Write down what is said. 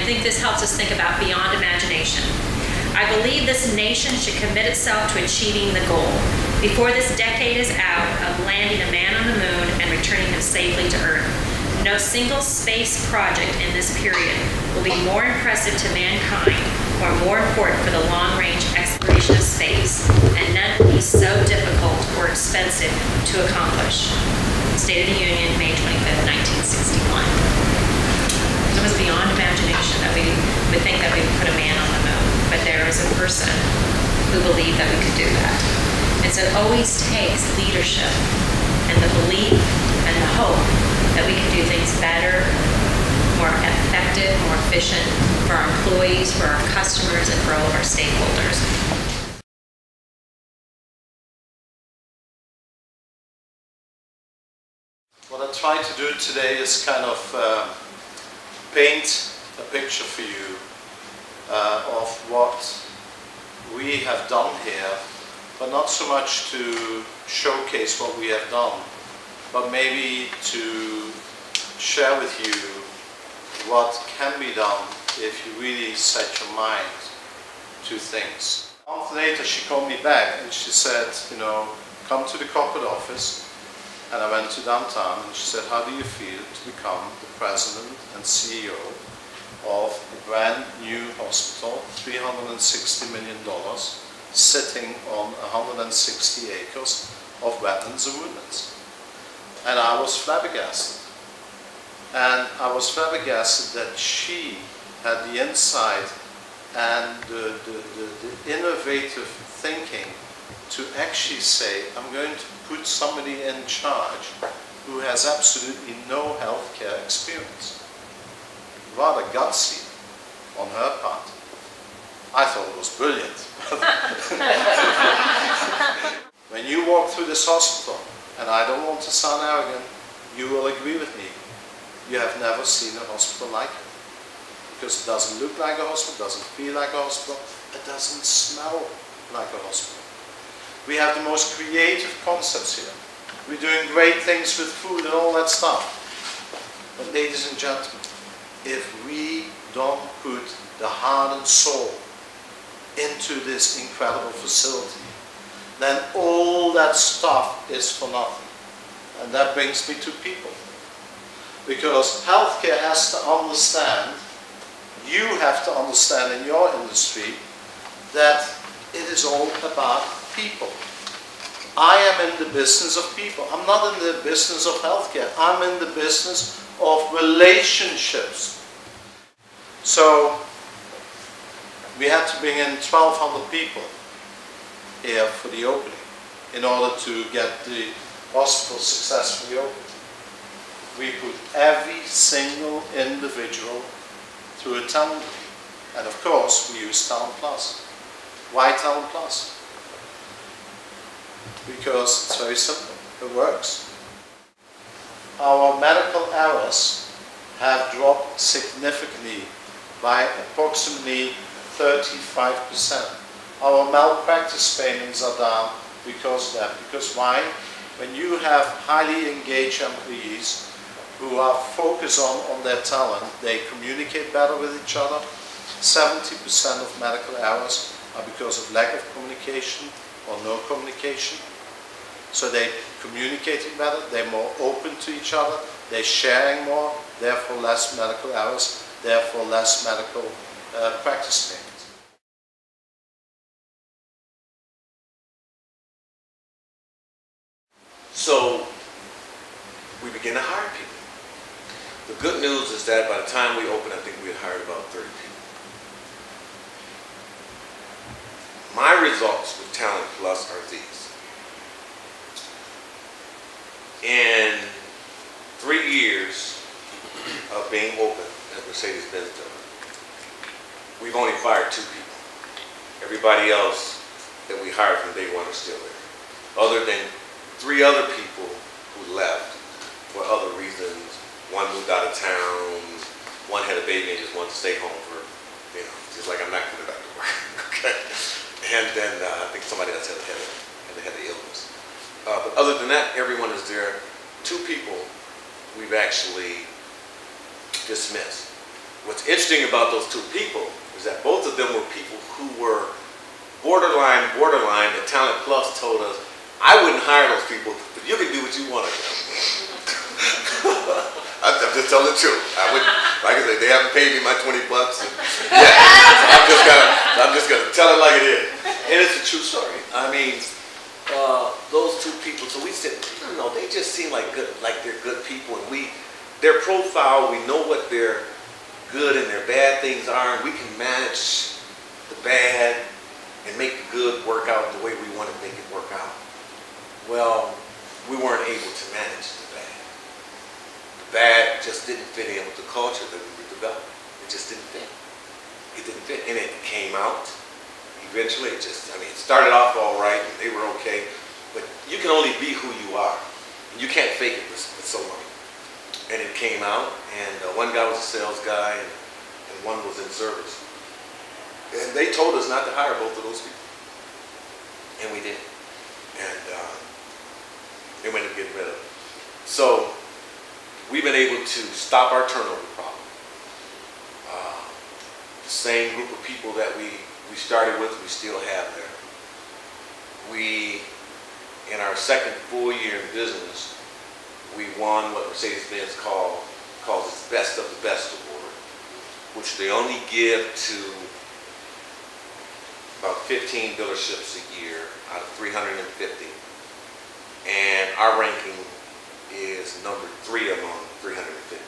think this helps us think about beyond imagination. I believe this nation should commit itself to achieving the goal, before this decade is out, of landing a man on the moon and returning him safely to Earth. No single space project in this period will be more impressive to mankind or more important for the long-range exploration of space, and none will be so difficult or expensive to accomplish. State of the Union, May 25th, 1961. It was beyond imagination that we would think that we would put a man on the moon, but there was a person who believed that we could do that. And so it always takes leadership and the belief and the hope that we can do things better, more effective, more efficient for our employees, for our customers, and for all of our stakeholders. What I try to do today is kind of paint a picture for you of what we have done here, but not so much to showcase what we have done, but maybe to share with you what can be done if you really set your mind to things. A month later she called me back and she said, you know, come to the corporate office. And I went to downtown and she said, how do you feel to become the president and CEO of a brand new hospital, $360 million, sitting on 160 acres of wetlands and woodlands? And I was flabbergasted. And I was flabbergasted that she had the insight and the innovative thinking to actually say, I'm going to put somebody in charge who has absolutely no healthcare experience. Rather gutsy on her part. I thought it was brilliant. When you walk through this hospital, and I don't want to sound arrogant, you will agree with me, you have never seen a hospital like it. Because it doesn't look like a hospital, doesn't feel like a hospital, it doesn't smell like a hospital. We have the most creative concepts here. We're doing great things with food and all that stuff. But ladies and gentlemen, if we don't put the heart and soul into this incredible facility, then all that stuff is for nothing. And that brings me to people. Because healthcare has to understand, you have to understand in your industry, that it is all about people. I am in the business of people. I'm not in the business of healthcare. I'm in the business of relationships. So we had to bring in 1,200 people here for the opening in order to get the hospital successfully open. We put every single individual through a talent review. And of course we use Talent Plus. Why Talent Plus? Because it's very simple, it works. Our medical errors have dropped significantly by approximately 35%. Our malpractice payments are down because of that. Because why? When you have highly engaged employees who are focused on their talent, they communicate better with each other. 70% of medical errors are because of lack of communication or no communication. So they're communicating better, they're more open to each other, they're sharing more, therefore less medical errors, therefore less medical practice payments. So we begin to hire people. The good news is that by the time we opened, I think we had hired about 30 people. My results with Talent Plus are these. In 3 years of being open as Mercedes-Benz does, we've only fired 2 people. Everybody else that we hired from day one are still there. Other than 3 other people who left for other reasons. One moved out of town, one had a baby and just wanted to stay home for, just like I'm not coming back to work. Okay. And then I think somebody else had the illness. But other than that, everyone is there. 2 people we've actually dismissed. what's interesting about those two people is that both of them were people who were borderline. The Talent Plus told us, I wouldn't hire those people, but you can do what you want to do. I'm just telling the truth. I would, like I said, they haven't paid me my $20. And I'm just gonna tell it like it is. And it's a true story. I mean, those two people. So we said, no, they just seem like they're good people, and their profile, we know what their good and their bad things are, and we can manage the bad and make the good work out the way we want to make it work out. Well, we weren't able to manage the bad. The bad just didn't fit in with the culture that we were developing. It just didn't fit. It didn't fit, and it came out. Eventually, it started off all right, and they were okay, but you can only be who you are. And you can't fake it for so long. And it came out, and one guy was a sales guy, and one was in service. And they told us not to hire both of those people. And we did. And they went to get rid of it. So we've been able to stop our turnover problem. The same group of people that we started with, we still have there. In our second full year in business, we won what Mercedes-Benz calls its Best of the Best award, which they only give to about 15 dealerships a year out of 350. And our ranking is number 3 among 350.